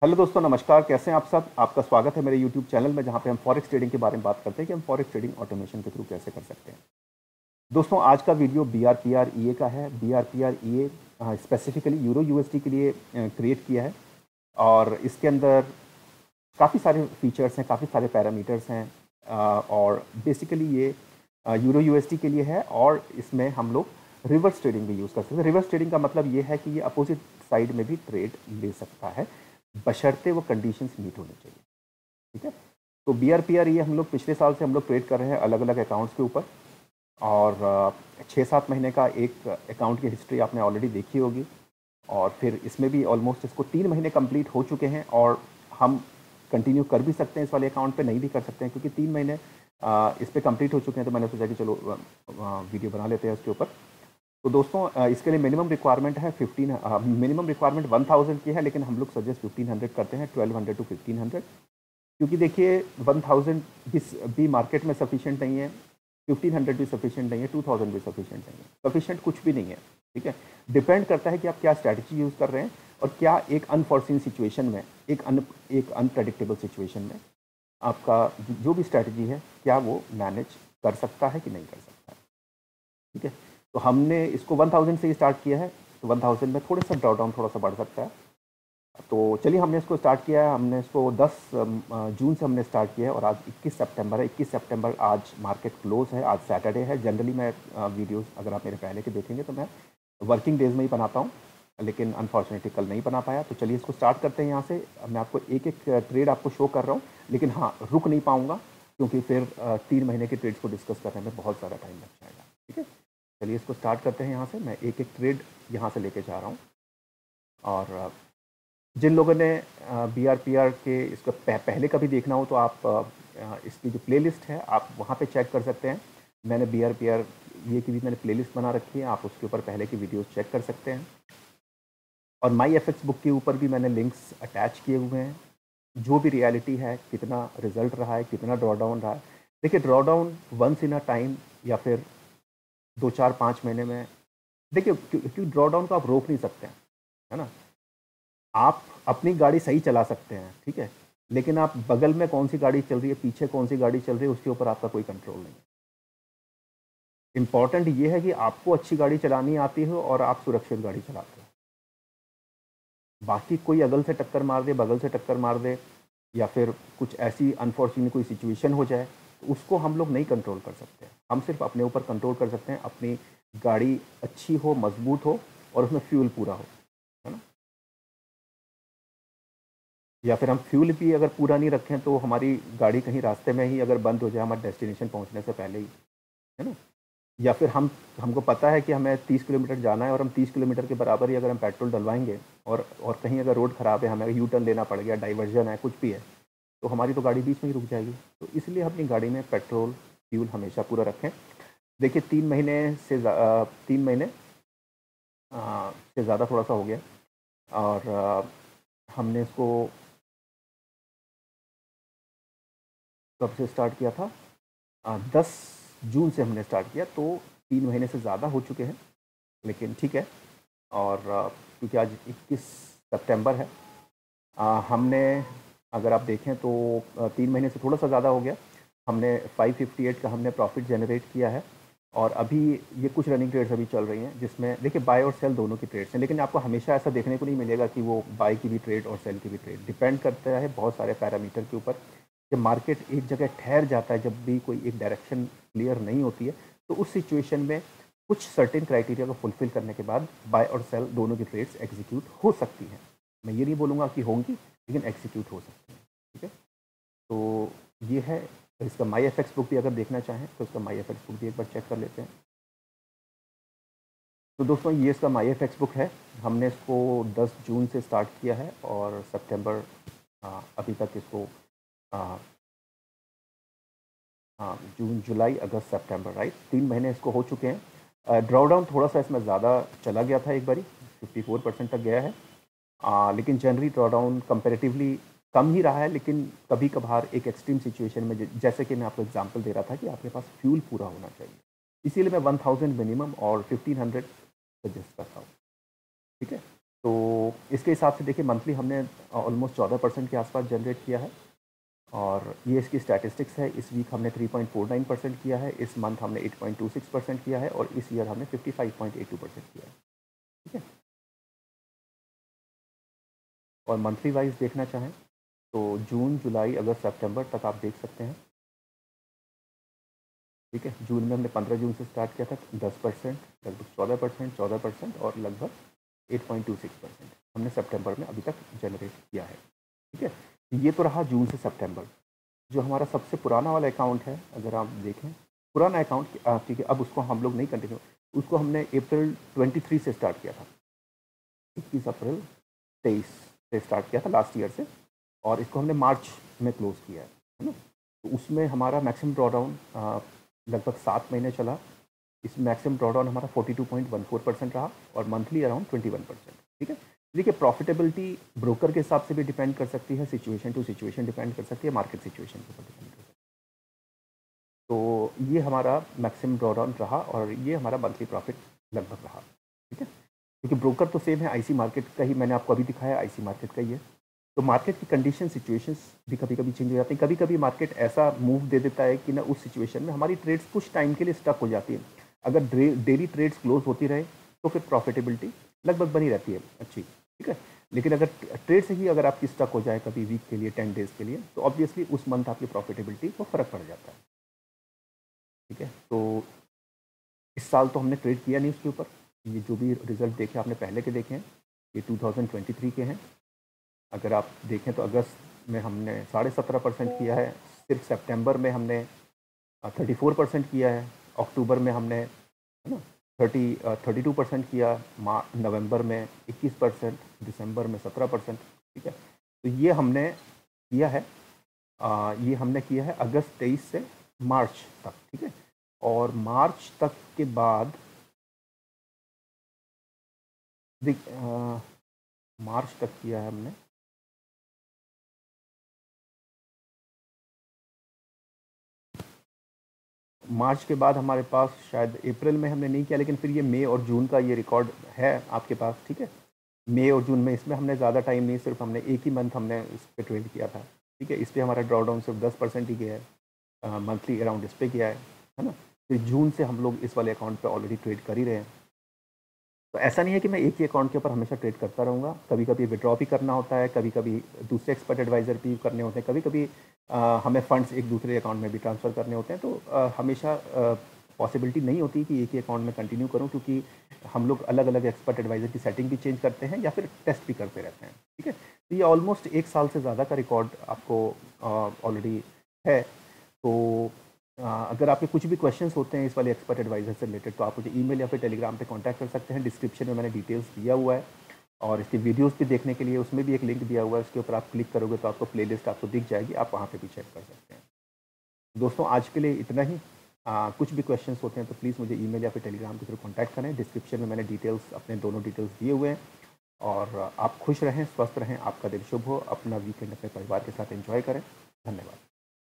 Hello दोस्तों, नमस्कार। कैसे हैं आप सब? आपका स्वागत है मेरे यूट्यूब चैनल में, जहां पे हम फॉरेक्स ट्रेडिंग के बारे में बात करते हैं कि हम फॉरेक्स ट्रेडिंग ऑटोमेशन के थ्रू कैसे कर सकते हैं। दोस्तों, आज का वीडियो BRPR का है। BRPR स्पेसिफिकली यूरो यूएसडी के लिए क्रिएट किया है और इसके अंदर काफ़ी सारे फीचर्स हैं, काफ़ी सारे पैरामीटर्स हैं और बेसिकली ये यूरो यूएसडी के लिए है और इसमें हम लोग रिवर्स ट्रेडिंग भी यूज़ कर सकते हैं। रिवर्स ट्रेडिंग का मतलब ये है कि ये अपोजिट साइड में भी ट्रेड ले सकता है, बशर्ते वो कंडीशंस मीट होनी चाहिए। ठीक है, तो BRPR ये हम लोग पिछले साल से हम लोग ट्रेड कर रहे हैं अलग अलग अकाउंट्स के ऊपर और 6-7 महीने का एक अकाउंट की हिस्ट्री आपने ऑलरेडी देखी होगी और फिर इसमें भी ऑलमोस्ट इसको 3 महीने कंप्लीट हो चुके हैं और हम कंटिन्यू कर भी सकते हैं इस वाले अकाउंट पे, नहीं भी कर सकते हैं क्योंकि 3 महीने इस पर कंप्लीट हो चुके हैं। तो मैंने सोचा कि चलो वीडियो बना लेते हैं उसके ऊपर। तो दोस्तों, इसके लिए मिनिमम रिक्वायरमेंट है मिनिमम रिक्वायरमेंट 1000 की है, लेकिन हम लोग सजेस्ट 1500 करते हैं, 1200 to 1500, क्योंकि देखिए 1000 भी मार्केट में सफिशिएंट नहीं है, 1500 भी सफिशिएंट नहीं है, 2000 भी सफिशिएंट नहीं है। सफिशिएंट कुछ भी नहीं है। ठीक है, डिपेंड करता है कि आप क्या स्ट्रैटेजी यूज़ कर रहे हैं और क्या एक अनफॉर्सिन सिचुएशन में, एक अनप्रेडिक्टेबल सिचुएशन में आपका जो भी स्ट्रैटेजी है क्या वो मैनेज कर सकता है कि नहीं कर सकता है। ठीक है, तो हमने इसको 1000 से ही स्टार्ट किया है, तो 1000 में थोड़ा सा ड्रॉडाउन थोड़ा सा बढ़ सकता है। तो चलिए, हमने इसको स्टार्ट किया है। हमने इसको 10 जून से हमने स्टार्ट किया है और आज 21 सितंबर है। 21 सितंबर आज मार्केट क्लोज है, आज सैटरडे है। जनरली मैं वीडियोस अगर आप मेरे पहले के देखेंगे तो मैं वर्किंग डेज में ही बनाता हूँ, लेकिन अनफॉर्चुनेटली कल नहीं बना पाया। तो चलिए इसको स्टार्ट करते हैं यहाँ से। मैं आपको एक एक ट्रेड आपको शो कर रहा हूँ, लेकिन हाँ, रुक नहीं पाऊँगा क्योंकि फिर 3 महीने के ट्रेड्स को डिस्कस करने में बहुत ज़्यादा टाइम लग जाएगा। ठीक है, चलिए इसको स्टार्ट करते हैं यहाँ से। मैं एक एक ट्रेड यहाँ से लेके जा रहा हूँ और जिन लोगों ने BRPR के इसका पहले का भी देखना हो तो आप इसकी जो प्लेलिस्ट है आप वहाँ पे चेक कर सकते हैं। मैंने BRPR ये की भी मैंने प्लेलिस्ट बना रखी है, आप उसके ऊपर पहले की वीडियोस चेक कर सकते हैं और MyFX बुक के ऊपर भी मैंने लिंक्स अटैच किए हुए हैं। जो भी रियलिटी है, कितना रिजल्ट रहा है, कितना ड्रॉडाउन रहा है। देखिए, drawdown once in a time या फिर 2-4-5 महीने में, देखिए क्योंकि ड्रॉडाउन को आप रोक नहीं सकते हैं, है ना। आप अपनी गाड़ी सही चला सकते हैं, ठीक है, लेकिन आप बगल में कौन सी गाड़ी चल रही है, पीछे कौन सी गाड़ी चल रही है, उसके ऊपर आपका कोई कंट्रोल नहीं है। इंपॉर्टेंट ये है कि आपको अच्छी गाड़ी चलानी आती हो और आप सुरक्षित गाड़ी चलाते हो। बाकी कोई अगल से टक्कर मार दे, बगल से टक्कर मार दे या फिर कुछ ऐसी अनफॉर्चुनेट कोई सिचुएशन हो जाए, तो उसको हम लोग नहीं कंट्रोल कर सकते। हम सिर्फ अपने ऊपर कंट्रोल कर सकते हैं, अपनी गाड़ी अच्छी हो, मजबूत हो और उसमें फ्यूल पूरा हो, है ना। या फिर हम फ्यूल भी अगर पूरा नहीं रखें तो हमारी गाड़ी कहीं रास्ते में ही अगर बंद हो जाए हमारे डेस्टिनेशन पहुंचने से पहले ही, है ना। या फिर हमको पता है कि हमें 30 किलोमीटर जाना है और हम 30 किलोमीटर के बराबर ही अगर हम पेट्रोल डलवाएंगे और कहीं अगर रोड ख़राब है, हमें यू टर्न लेना पड़ गया, डाइवर्जन है, कुछ भी है, तो हमारी तो गाड़ी बीच में ही रुक जाएगी। तो इसलिए अपनी गाड़ी में पेट्रोल फ्यूल हमेशा पूरा रखें। देखिए 3 महीने से ज़्यादा थोड़ा सा हो गया और हमने इसको कब से स्टार्ट किया था, 10 जून से हमने स्टार्ट किया, तो 3 महीने से ज़्यादा हो चुके हैं, लेकिन ठीक है। और क्योंकि आज 21 सितंबर है, हमने अगर आप देखें तो 3 महीने से थोड़ा सा ज़्यादा हो गया। हमने 558 का हमने प्रॉफिट जनरेट किया है और अभी ये कुछ रनिंग ट्रेड्स अभी चल रही हैं जिसमें देखिए बाय और सेल दोनों की ट्रेड्स हैं, लेकिन आपको हमेशा ऐसा देखने को नहीं मिलेगा कि वो बाय की भी ट्रेड और सेल की भी ट्रेड। डिपेंड करता है बहुत सारे पैरामीटर के ऊपर। जब मार्केट एक जगह ठहर जाता है, जब भी कोई एक डायरेक्शन क्लियर नहीं होती है, तो उस सिचुएशन में कुछ सर्टेन क्राइटेरिया को फुलफिल करने के बाद बाय और सेल दोनों की ट्रेड्स एग्जीक्यूट हो सकती हैं। मैं ये नहीं बोलूँगा कि होंगी, लेकिन एग्जीक्यूट हो सकती हैं। ठीक है, तो ये है। इसका MyFX बुक भी अगर देखना चाहें तो इसका MyFX बुक भी एक बार चेक कर लेते हैं। तो दोस्तों, ये इसका MyFX बुक है। हमने इसको 10 जून से स्टार्ट किया है और सितंबर अभी तक इसको जून, जुलाई, अगस्त, सितंबर, राइट, 3 महीने इसको हो चुके हैं। ड्रॉडाउन थोड़ा सा इसमें ज़्यादा चला गया था, एक बारी 54% तक गया है, लेकिन जनरली ड्रॉडाउन कंपेरेटिवली कम ही रहा है। लेकिन कभी कभार एक एक्सट्रीम सिचुएशन में, जैसे कि मैं आपको एग्जांपल दे रहा था कि आपके पास फ्यूल पूरा होना चाहिए, इसीलिए मैं 1000 मिनिमम और 1500 सजेस्ट करता हूँ। ठीक है, तो इसके हिसाब से देखिए मंथली हमने ऑलमोस्ट 14% के आसपास जनरेट किया है, और ये इसकी स्टैटिस्टिक्स है। इस वीक हमने 3.49% किया है, इस मंथ हमने 8.26% किया है, और इस ईयर हमने 55.82% किया है। ठीक है, और मंथली वाइज देखना चाहें तो जून, जुलाई, अगस्त, सितंबर तक आप देख सकते हैं। ठीक है, जून में हमने 15 जून से स्टार्ट किया था, 10%, लगभग 14%, और लगभग 8.26% हमने सितंबर में अभी तक जनरेट किया है। ठीक है, ये तो रहा जून से सितंबर। जो हमारा सबसे पुराना वाला अकाउंट है, अगर आप देखें पुराना अकाउंट, ठीक है, अब उसको हम लोग नहीं कंटिन्यू, उसको हमने अप्रैल 23 से स्टार्ट किया था, 21 अप्रैल 23 से स्टार्ट किया था लास्ट ईयर से, और इसको हमने मार्च में क्लोज किया है ना। तो उसमें हमारा मैक्सिमम ड्रॉडाउन लगभग 7 महीने चला। इस मैक्सिमम ड्रॉडाउन हमारा 42.14% रहा, और मंथली अराउंड 21%। ठीक है, देखिए प्रॉफिटेबिलिटी ब्रोकर के हिसाब से भी डिपेंड कर सकती है, सिचुएशन टू सिचुएशन डिपेंड कर सकती है, मार्केट सिचुएशन के ऊपर डिपेंड कर सकती है। तो ये हमारा मैक्सिमम ड्रॉडाउन रहा, और ये हमारा मंथली प्रॉफिट लगभग रहा। ठीक है, क्योंकि ब्रोकर तो सेम है, आईसी मार्केट का ही मैंने आपको अभी दिखाया, आईसी मार्केट का ही है। तो मार्केट की कंडीशन, सिचुएशंस भी कभी कभी चेंज हो जाती हैं। कभी कभी मार्केट ऐसा मूव दे देता है कि ना उस सिचुएशन में हमारी ट्रेड्स कुछ टाइम के लिए स्टक हो जाती है। अगर डेली ट्रेड्स क्लोज होती रहे तो फिर प्रॉफिटेबिलिटी लगभग बनी रहती है अच्छी। ठीक है, लेकिन अगर ट्रेड से ही अगर आपकी स्टक हो जाए कभी वीक के लिए, 10 डेज के लिए, तो ऑब्वियसली उस मंथ आपकी प्रॉफिटेबिलिटी को फ़र्क पड़ जाता है। ठीक है, तो इस साल तो हमने ट्रेड किया नहीं उसके ऊपर। ये जो भी रिजल्ट देखे आपने पहले के देखे हैं, ये 2023 के हैं। अगर आप देखें तो अगस्त में हमने 17.5% किया है, सिर्फ सितंबर में हमने 34% किया है, अक्टूबर में हमने, है ना, 32% किया, नवंबर में 21%, दिसंबर में 17%। ठीक है, तो ये हमने किया है, ये हमने किया है अगस्त 23 से मार्च तक। ठीक है, और मार्च तक के बाद मार्च तक किया है हमने, मार्च के बाद हमारे पास शायद अप्रैल में हमने नहीं किया, लेकिन फिर ये मई और जून का ये रिकॉर्ड है आपके पास। ठीक है, मई और जून में, इसमें हमने ज़्यादा टाइम नहीं, सिर्फ हमने एक ही मंथ हमने इस पर ट्रेड किया था। ठीक है, इस पर हमारा ड्रॉडाउन सिर्फ 10% ही गया है, मंथली अराउंड इस पर किया है ना। फिर जून से हम लोग इस वाले अकाउंट पर ऑलरेडी ट्रेड कर ही रहे हैं। तो ऐसा नहीं है कि मैं एक ही अकाउंट के ऊपर हमेशा ट्रेड करता रहूँगा, कभी कभी विड्रॉ भी करना होता है, कभी कभी दूसरे एक्सपर्ट एडवाइज़र भी करने होते हैं, कभी कभी हमें फंड्स एक दूसरे अकाउंट में भी ट्रांसफ़र करने होते हैं। तो हमेशा पॉसिबिलिटी नहीं होती कि एक ही अकाउंट में कंटिन्यू करूँ, क्योंकि हम लोग अलग अलग एक्सपर्ट एडवाइज़र की सेटिंग भी चेंज करते हैं या फिर टेस्ट भी करते रहते हैं। ठीक है, तो ये ऑलमोस्ट 1 साल से ज़्यादा का रिकॉर्ड आपको ऑलरेडी है। तो अगर आपके कुछ भी क्वेश्चंस होते हैं इस वाले एक्सपर्ट एडवाइज़र से रिलेटेड, तो आप मुझे ईमेल या फिर टेलीग्राम पे कांटेक्ट कर सकते हैं। डिस्क्रिप्शन में मैंने डिटेल्स दिया हुआ है, और इसकी वीडियोस भी देखने के लिए उसमें भी एक लिंक दिया हुआ है, उसके ऊपर आप क्लिक करोगे तो आपको प्लेलिस्ट आपको दिख जाएगी, आप वहाँ पे भी चेक कर सकते हैं। दोस्तों आज के लिए इतना ही। कुछ भी क्वेश्चंस होते हैं तो प्लीज़ मुझे ईमेल या फिर टेलीग्राम के थ्रू कॉन्टैक्ट करें। डिस्क्रिप्शन में मैंने डिटेल्स, अपने दोनों डिटेल्स दिए हुए हैं। और आप खुश रहें, स्वस्थ रहें, आपका दिन शुभ हो, अपना वीकेंड अपने परिवार के साथ एंजॉय करें। धन्यवाद।